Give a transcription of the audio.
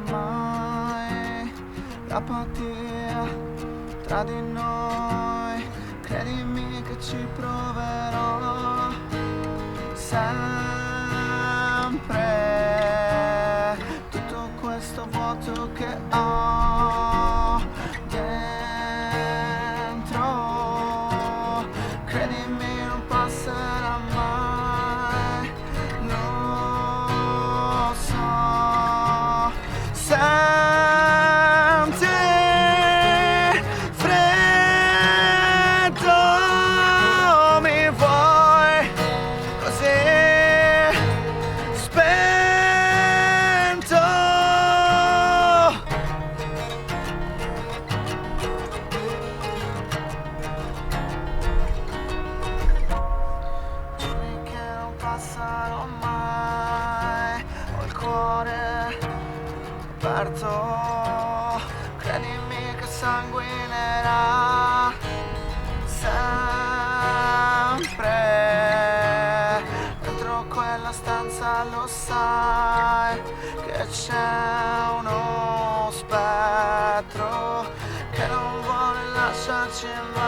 mai l'apatia tra di noi. Credimi che ci proverò sempre. Tutto questo vuoto che ho dentro, credimi non passerà mai, lo so. Senti freddo, mi vuoi così spento. Giorni che non passano mai, ho il cuore aperto, credimi che sanguinerà sempre. Dentro quella stanza lo sai che c'è uno spettro che non vuole lasciarci mai.